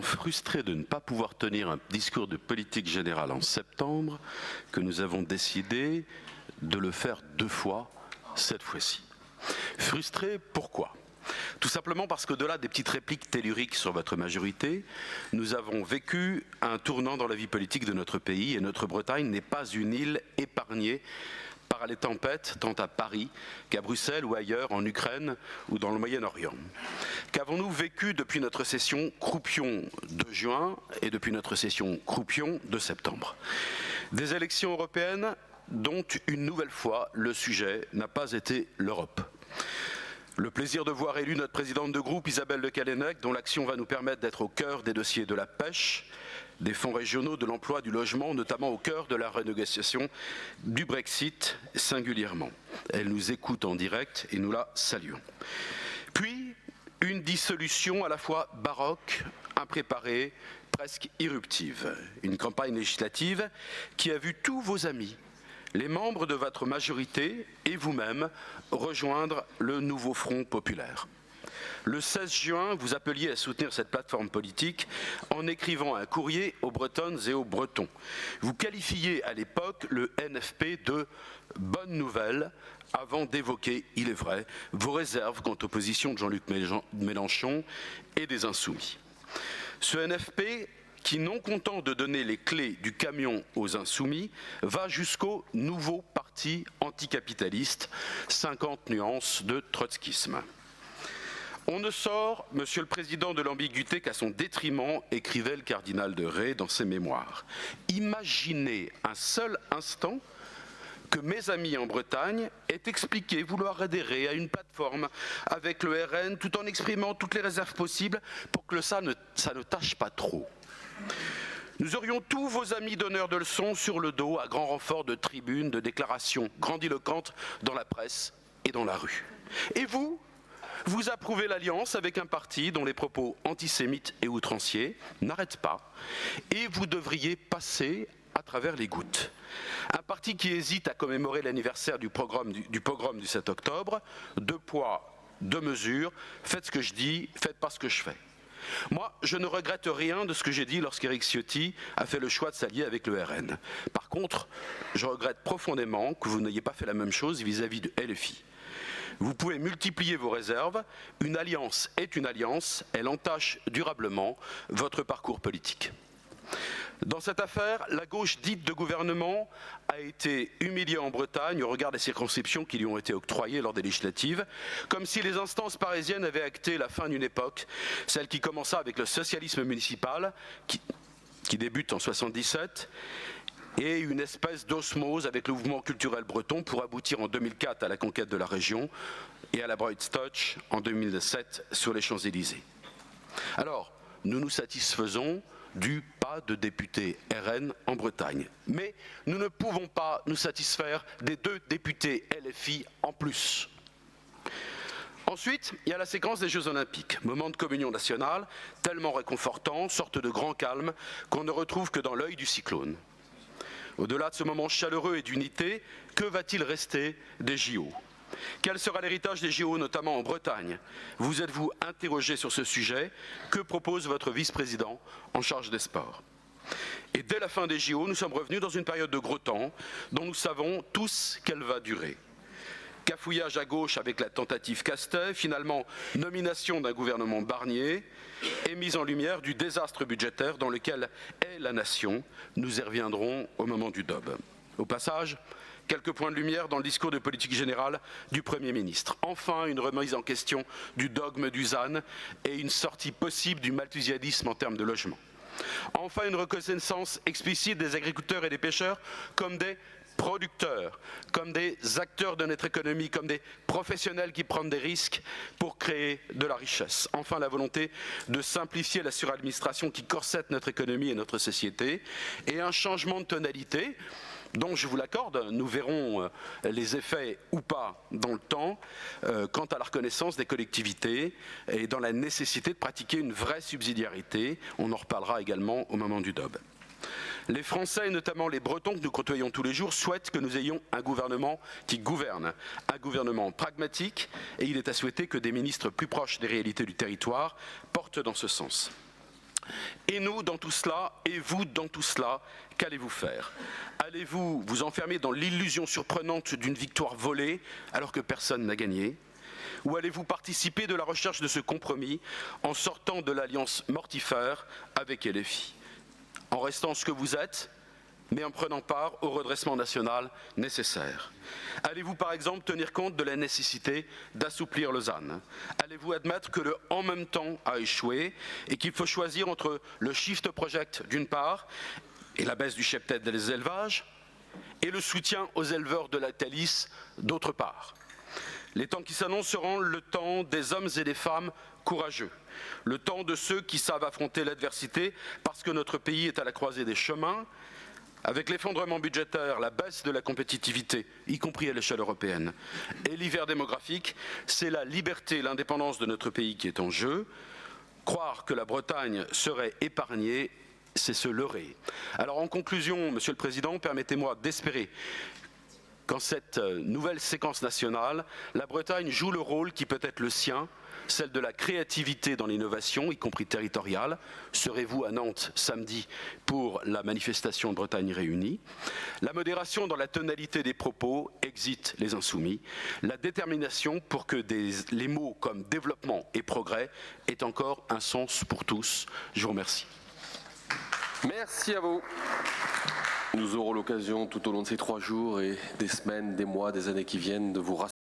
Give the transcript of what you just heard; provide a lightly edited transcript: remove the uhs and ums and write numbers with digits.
tellement frustrés de ne pas pouvoir tenir un discours de politique générale en septembre que nous avons décidé de le faire 2 fois cette fois-ci. Frustrés, pourquoi ? Tout simplement parce qu'au-delà des petites répliques telluriques sur votre majorité, nous avons vécu un tournant dans la vie politique de notre pays et notre Bretagne n'est pas une île épargnée par les tempêtes, tant à Paris qu'à Bruxelles ou ailleurs, en Ukraine ou dans le Moyen-Orient. Qu'avons-nous vécu depuis notre session Croupion de juin et depuis notre session Croupion de septembre ? Des élections européennes dont, une nouvelle fois, le sujet n'a pas été l'Europe. Le plaisir de voir élue notre présidente de groupe, Isabelle Le Callennec, dont l'action va nous permettre d'être au cœur des dossiers de la pêche, des fonds régionaux, de l'emploi, du logement, notamment au cœur de la renégociation du Brexit singulièrement. Elle nous écoute en direct et nous la saluons. Puis, une dissolution à la fois baroque, impréparée, presque irruptive. Une campagne législative qui a vu tous vos amis, les membres de votre majorité et vous-même rejoindre le nouveau Front populaire. Le 16 juin, vous appeliez à soutenir cette plateforme politique en écrivant un courrier aux Bretonnes et aux Bretons. Vous qualifiez à l'époque le NFP de « bonne nouvelle » avant d'évoquer, il est vrai, vos réserves quant aux positions de Jean-Luc Mélenchon et des Insoumis. Ce NFP, qui, non content de donner les clés du camion aux Insoumis, va jusqu'au nouveau parti anticapitaliste, 50 nuances de trotskisme. On ne sort, Monsieur le Président, de l'ambiguïté qu'à son détriment, écrivait le cardinal de Retz dans ses mémoires. Imaginez un seul instant que mes amis en Bretagne aient expliqué vouloir adhérer à une plateforme avec le RN tout en exprimant toutes les réserves possibles pour que ça ne tâche pas trop. Nous aurions tous vos amis donneurs de leçons sur le dos à grand renfort de tribunes, de déclarations grandiloquentes dans la presse et dans la rue. Et vous approuvez l'alliance avec un parti dont les propos antisémites et outranciers n'arrêtent pas et vous devriez passer à travers les gouttes. Un parti qui hésite à commémorer l'anniversaire du pogrom du 7 octobre, 2 poids, 2 mesures, faites ce que je dis, faites pas ce que je fais. Moi, je ne regrette rien de ce que j'ai dit lorsqu'Éric Ciotti a fait le choix de s'allier avec le RN. Par contre, je regrette profondément que vous n'ayez pas fait la même chose vis-à-vis de LFI. Vous pouvez multiplier vos réserves, une alliance est une alliance, elle entache durablement votre parcours politique. Dans cette affaire, la gauche dite de gouvernement a été humiliée en Bretagne au regard des circonscriptions qui lui ont été octroyées lors des législatives, comme si les instances parisiennes avaient acté la fin d'une époque, celle qui commença avec le socialisme municipal, qui débute en 1977, et une espèce d'osmose avec le mouvement culturel breton pour aboutir en 2004 à la conquête de la région et à la Breitstouch en 2007 sur les Champs-Élysées. Alors, nous nous satisfaisons du pas de députés RN en Bretagne. Mais nous ne pouvons pas nous satisfaire des 2 députés LFI en plus. Ensuite, il y a la séquence des Jeux Olympiques, moment de communion nationale, tellement réconfortant, sorte de grand calme, qu'on ne retrouve que dans l'œil du cyclone. Au-delà de ce moment chaleureux et d'unité, que va-t-il rester des JO ? Quel sera l'héritage des JO, notamment en Bretagne ? Vous êtes-vous interrogé sur ce sujet ? Que propose votre vice-président en charge des sports ? Et dès la fin des JO, nous sommes revenus dans une période de gros temps dont nous savons tous qu'elle va durer. Cafouillage à gauche avec la tentative Castet, finalement nomination d'un gouvernement Barnier et mise en lumière du désastre budgétaire dans lequel est la nation. Nous y reviendrons au moment du DOB. Au passage, quelques points de lumière dans le discours de politique générale du Premier ministre. Enfin, une remise en question du dogme du ZAN et une sortie possible du malthusianisme en termes de logement. Enfin, une reconnaissance explicite des agriculteurs et des pêcheurs comme des producteurs, comme des acteurs de notre économie, comme des professionnels qui prennent des risques pour créer de la richesse. Enfin, la volonté de simplifier la suradministration qui corsette notre économie et notre société, et un changement de tonalité dont, je vous l'accorde, nous verrons les effets ou pas dans le temps, quant à la reconnaissance des collectivités et dans la nécessité de pratiquer une vraie subsidiarité. On en reparlera également au moment du DOB. Les Français, et notamment les Bretons que nous côtoyons tous les jours, souhaitent que nous ayons un gouvernement qui gouverne, un gouvernement pragmatique, et il est à souhaiter que des ministres plus proches des réalités du territoire portent dans ce sens. Et nous dans tout cela, et vous dans tout cela, qu'allez-vous faire? Allez-vous vous enfermer dans l'illusion surprenante d'une victoire volée alors que personne n'a gagné? Ou allez-vous participer de la recherche de ce compromis en sortant de l'alliance mortifère avec LFI, en restant ce que vous êtes, mais en prenant part au redressement national nécessaire? Allez-vous par exemple tenir compte de la nécessité d'assouplir Lausanne? Allez-vous admettre que le « en même temps » a échoué et qu'il faut choisir entre le Shift Project d'une part et la baisse du cheptel des élevages et le soutien aux éleveurs de la Thalys d'autre part? Les temps qui s'annoncent seront le temps des hommes et des femmes courageux, le temps de ceux qui savent affronter l'adversité parce que notre pays est à la croisée des chemins. Avec l'effondrement budgétaire, la baisse de la compétitivité, y compris à l'échelle européenne, et l'hiver démographique, c'est la liberté et l'indépendance de notre pays qui est en jeu. Croire que la Bretagne serait épargnée, c'est se leurrer. Alors en conclusion, Monsieur le Président, permettez-moi d'espérer qu'en cette nouvelle séquence nationale, la Bretagne joue le rôle qui peut être le sien, celle de la créativité dans l'innovation, y compris territoriale. Serez-vous à Nantes samedi pour la manifestation de Bretagne Réunie? La modération dans la tonalité des propos, exit les insoumis. La détermination pour que les mots comme développement et progrès aient encore un sens pour tous. Je vous remercie. Merci à vous. Nous aurons l'occasion tout au long de ces 3 jours et des semaines, des mois, des années qui viennent de vous rassurer.